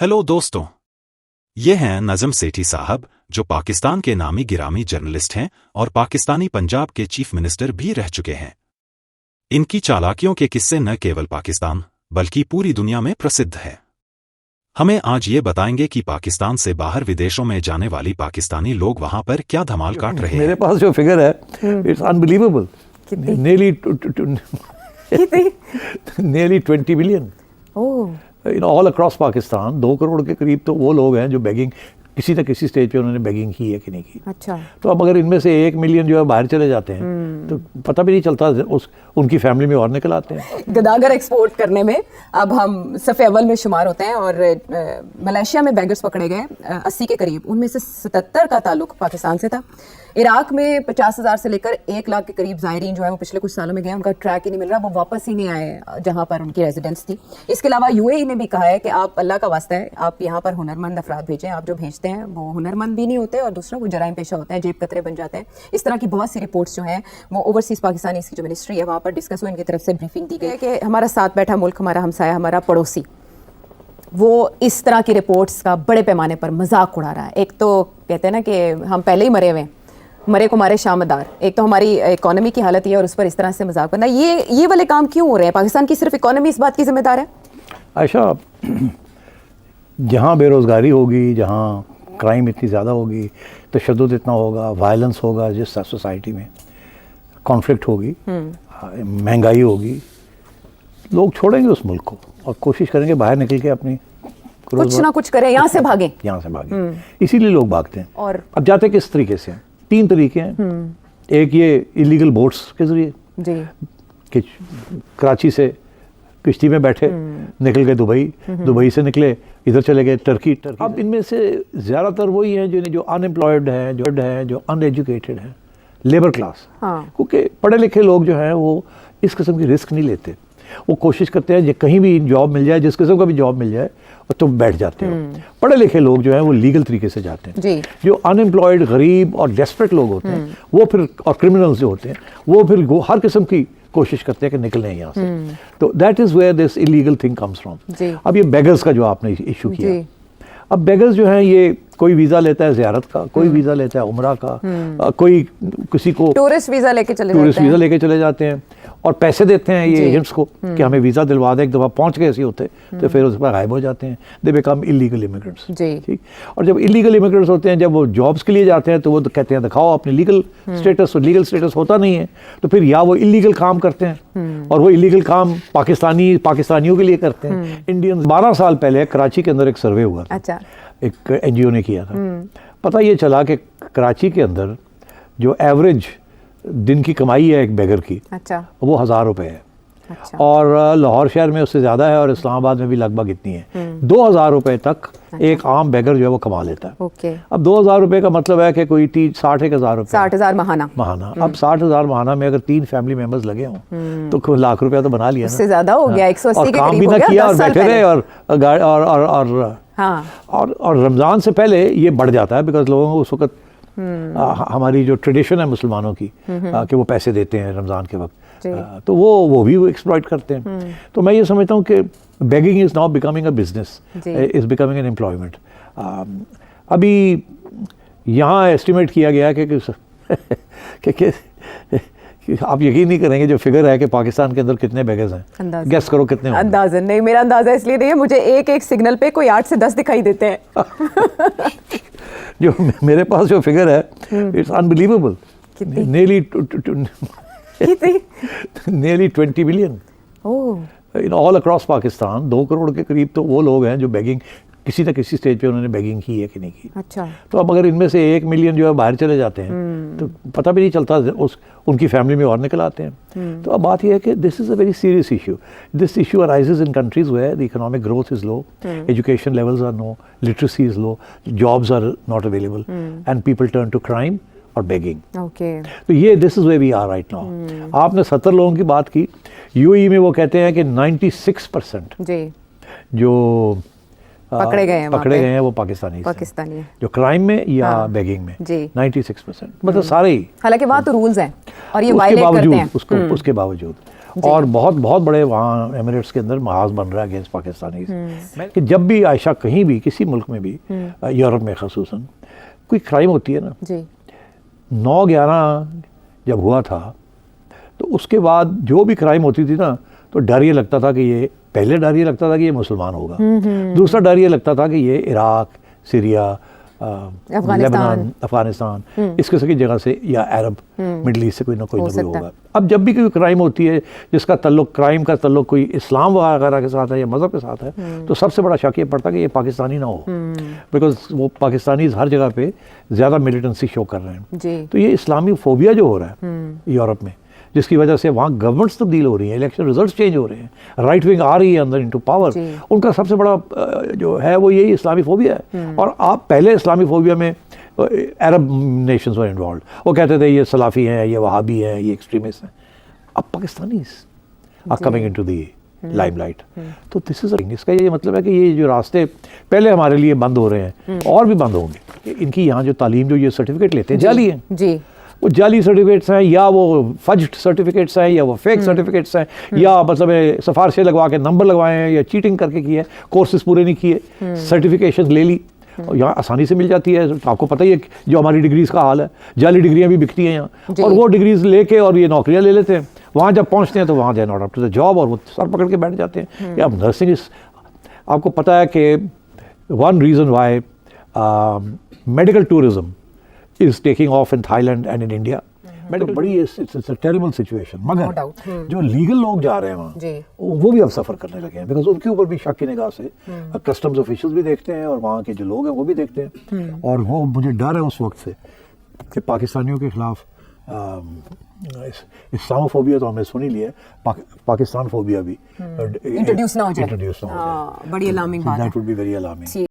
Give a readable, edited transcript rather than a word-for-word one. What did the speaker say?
Hello दोस्तों, ये हैं नज़म सेठी साहब जो पाकिस्तान के नामी गिरामी जर्नलिस्ट हैं और पाकिस्तानी पंजाब के चीफ मिनिस्टर भी रह चुके हैं। इनकी चालाकियों के किस्से न केवल पाकिस्तान बल्कि पूरी दुनिया में प्रसिद्ध है। हमें आज ये बताएंगे कि पाकिस्तान से बाहर विदेशों में जाने वाली पाकिस्तानी लोग वहां पर क्या धमाल काट रहे हैं। मेरे पास जो फिगर है it's unbelievable, nearly 20 million all across Pakistan. 2 crore के करीब तो वो लोग हैं जो बेगिंग किसी न किसी स्टेज पे उन्होंने बेगिंग की है कि नहीं की। अच्छा। तो अब अगर इनमें से 1 मिलियन जो है बाहर चले जाते हैं तो पता भी नहीं चलता, उनकी फैमिली में और निकल आते हैं। गदागर एक्सपोर्ट करने में अब हम सफ़े अव्वल में शुमार होते हैं और मलेशिया में बैगर्स पकड़े गए 80 के करीब, उनमें से 77 का ताल्लुक पाकिस्तान से था। इराक में 50,000 से लेकर 1 लाख के करीब ज़ायरीन जो है वो पिछले कुछ सालों में गए, उनका ट्रैक ही नहीं मिल रहा, वो वापस ही नहीं आए जहाँ पर उनकी रेजिडेंस थी। इसके अलावा यूएई ने भी कहा है कि आप अल्लाह का वास्ता है, आप यहाँ पर हुनरमंद अफराद भेजें, आप जो भेजते हैं वो हुनरमंद भी नहीं होते और दूसरा वो जराइम पेशा होते हैं, जेब कतरे बन जाते हैं। इस तरह की बहुत सी रिपोर्ट्स जो हैं वो ओवरसीज़ पाकिस्तानी की जो मिनिस्ट्री है वहाँ पर डिस्कस हुई, इनकी तरफ से ब्रीफिंग दी गई कि हमारा साथ बैठा मुल्क, हमारा हमसाया, हमारा पड़ोसी, वो इस तरह की रिपोर्ट्स का बड़े पैमाने पर मजाक उड़ा रहा है। एक तो कहते हैं ना कि हम पहले ही मरे हुए, मरे को मारे शामदार। एक तो हमारी इकोनॉमी की हालत ये है और उस पर इस तरह से मजाक बनना, ये वाले काम क्यों हो रहे हैं? पाकिस्तान की सिर्फ इकोनॉमी इस बात की जिम्मेदार है? आयशा, जहाँ बेरोज़गारी होगी, जहाँ क्राइम इतनी ज़्यादा होगी, तशद्दुद इतना होगा, वायलेंस होगा, जिस सोसाइटी में कॉन्फ्लिक्ट होगी, महंगाई होगी, लोग छोड़ेंगे उस मुल्क को और कोशिश करेंगे बाहर निकल के अपनी कुछ ना कुछ करें, यहाँ से भागें, यहाँ से भागें। इसीलिए लोग भागते हैं। और अब जाते किस तरीके से हैं? 3 तरीके हैं। एक ये इलीगल बोट्स के जरिए जी, कि कराची से किश्ती में बैठे निकल गए दुबई, दुबई से निकले इधर चले गए टर्की। अब इनमें से ज़्यादातर वही हैं जो अनएम्प्लॉयड हैं, जो अनएजुकेटेड हैं, लेबर क्लास। क्योंकि पढ़े लिखे लोग जो हैं वो इस किस्म की रिस्क नहीं लेते, वो कोशिश करते हैं कहीं भी जॉब मिल जाए, जिस किस्म का भी जॉब मिल जाए तो बैठ जाते हैं। पढ़े लिखे लोग जो हैं वो लीगल तरीके से जाते हैं जी। जो अनएम्प्लॉयड, गरीब और डेस्परेट लोग होते हैं वो फिर, और क्रिमिनल्स जो होते हैं वो फिर हर किस्म की कोशिश करते हैं कि निकलें यहाँ से। तो that is where this illegal thing comes from. अब ये बेगर्स का जो आपने इशू किया, अब बेगर्स जो हैं ये कोई वीज़ा लेता है ज़ियारत का, कोई वीज़ा लेता है उम्रा का, कोई किसी को टूरिस्ट वीज़ा लेके चले जाते हैं और पैसे देते हैं ये एजेंट्स को कि हमें वीज़ा दिलवा दें। एक दफ़ा पहुंच गए ऐसे होते तो फिर उस पर गायब हो जाते हैं। They become illegal immigrants. ठीक। और जब इलीगल इमिग्रेंट्स होते हैं, जब वो जॉब्स के लिए जाते हैं तो वो कहते हैं दिखाओ अपनी लीगल स्टेटस। और लीगल स्टेटस होता नहीं है तो फिर या वो इलीगल काम करते हैं और वो इलीगल काम पाकिस्तानियों के लिए करते हैं, इंडियन। 12 साल पहले कराची के अंदर एक सर्वे हुआ था। अच्छा। एक NGO ने किया था। पता ये चला कि कराची के अंदर जो एवरेज दिन की कमाई है एक बेगर की, अच्छा, वो 1000 रुपये है। अच्छा। और लाहौर शहर में उससे ज़्यादा है और इस्लामाबाद में भी लगभग इतनी है। 2000 रुपये तक एक आम बेगर जो है वो कमा लेता है। ओके। अब 2000 रुपये का मतलब है कि कोई 60,000 रुपये, 60,000 महाना। अब 60,000 महाना में अगर 3 फैमिली मेंबर्स लगे हों तो कोई लाख रुपया तो बना लिया, उससे ज़्यादा हो गया। 180 के काम भी करीब ना हो गया, किया और 10 साल बैठे रहे। और रमज़ान से पहले ये बढ़ जाता है बिकॉज लोगों को उस वक्त हमारी जो ट्रेडिशन है मुसलमानों की कि वो पैसे देते हैं रमज़ान के वक्त, तो वो भी एक्सप्लॉइट करते हैं। तो मैं ये समझता हूँ कि begging is now becoming a business, is becoming an employment. अभी यहाँ एस्टिमेट किया गया कि आप यकीन नहीं करेंगे जो फिगर है कि पाकिस्तान के अंदर कितने बेगर्स हैं। गेस करो कितने होंगे? अंदाज़ा नहीं, मेरा अंदाज़ा इसलिए नहीं है, मुझे एक सिग्नल पे कोई 8 से 10 दिखाई देते हैं। जो मेरे पास जो फिगर है it's unbelievable, nearly 20 million all across Pakistan. 2 crore के करीब तो वो लोग हैं जो बेगिंग किसी न किसी स्टेज पे उन्होंने बेगिंग की है कि नहीं की। अच्छा। तो अब अगर इनमें से 1 मिलियन जो है बाहर चले जाते हैं तो पता भी नहीं चलता, उनकी फैमिली में और निकल आते हैं। तो अब बात यह है कि this is a very serious issue. This issue arises in countries where the economic growth is low, education levels are low, literacy is low, jobs are not available and people turn to crime और begging. Okay. तो ये this is where we are right now. आपने 70 लोगों की बात की। UAE में वो कहते हैं कि 96% जो पकड़े गए हैं वो पाकिस्तानी हैं, जो क्राइम में या बेगिंग में 96%, मतलब सारे ही। हालांकि वहाँ तो रूल्स हैं और ये वायलेट करते हैं। उसके बावजूद और बहुत बहुत बड़े वहाँ एमिरेट्स के अंदर महाज बन रहा है अगेंस्ट पाकिस्तानी कि जब भी आयशा कहीं भी किसी मुल्क में भी यूरोप में खसूसन कोई क्राइम होती है ना जी 9/11 जब हुआ था तो उसके बाद जो भी क्राइम होती थी ना तो डर ये लगता था कि ये पहले डर ये लगता था कि ये मुसलमान होगा, दूसरा डर ये लगता था कि ये इराक, सीरिया, लेबनान, अफगानिस्तान इस किस्म की जगह से या अरब मिडल ईस्ट से कोई ना कोई होगा। अब जब भी कोई क्राइम होती है जिसका ताल्लुक क्राइम का ताल्लुक कोई इस्लाम वगैरह के साथ है या मज़हब के साथ है तो सबसे बड़ा शक ये पड़ता है कि ये पाकिस्तानी ना हो, बिकॉज वो पाकिस्तानी हर जगह पे ज़्यादा मिलिटेंसी शो कर रहे हैं। तो ये इस्लामी फोबिया जो हो रहा है यूरोप में जिसकी वजह से वहाँ गवर्नमेंट्स तब्दील हो रही हैं, इलेक्शन रिजल्ट्स चेंज हो रहे हैं, राइट विंग आ रही है अंदर इनटू पावर, उनका सबसे बड़ा जो है वो यही इस्लामी फोबिया है। और आप पहले इस्लामी फोबिया में अरब नेशंस वर इन्वॉल्व, वो कहते थे ये सलाफी हैं, ये वहाबी हैं, ये एक्सट्रीमिस्ट हैं। अब Pakistanis are coming into the limelight. तो दिस इज इसका ये मतलब है कि ये जो रास्ते पहले हमारे लिए बंद हो रहे हैं और भी बंद होंगे। इनकी यहाँ जो तालीम जो ये सर्टिफिकेट लेते हैं जाली हैं जी, वो जाली सर्टिफिकेट्स हैं या वो फज्ड सर्टिफिकेट्स हैं या वो फेक सर्टिफिकेट्स हैं या मतलब सिफारिशें लगवा के नंबर लगवाए हैं या चीटिंग करके किए, कोर्सेज पूरे नहीं किए, सर्टिफिकेशन ले ली और यहाँ आसानी से मिल जाती है। आपको पता ही है जो हमारी डिग्रीज का हाल है, जाली डिग्रियाँ भी बिकती हैं यहाँ और वो डिग्रीज लेके और ये नौकरियाँ ले लेते हैं। वहाँ जब पहुँचते हैं तो वहाँ they not up to the job और वो सर पकड़ के बैठ जाते हैं। या अब नर्सिंग आपको पता है कि one reason why medical tourism is taking off in Thailand and in India. Medical बड़ी it's a terrible situation। मगर जो लीगल लोग जा रहे हैं वहाँ वो भी अब सफ़र करने लगे हैं, बिकॉज उनके ऊपर भी शक की निगाह से कस्टम्स ऑफिशियल्स भी देखते हैं और वहाँ के जो लोग हैं वो भी देखते हैं। और वो मुझे डर है उस वक्त से कि पाकिस्तानियों के खिलाफ इस्लामोफोबिया तो हमने सुन ही लिया, पाकिस्तान फोबिया भी इंट्रोड्यूस ना हो जाए, बड़ी अलार्मिंग बात है। That would be very alarming.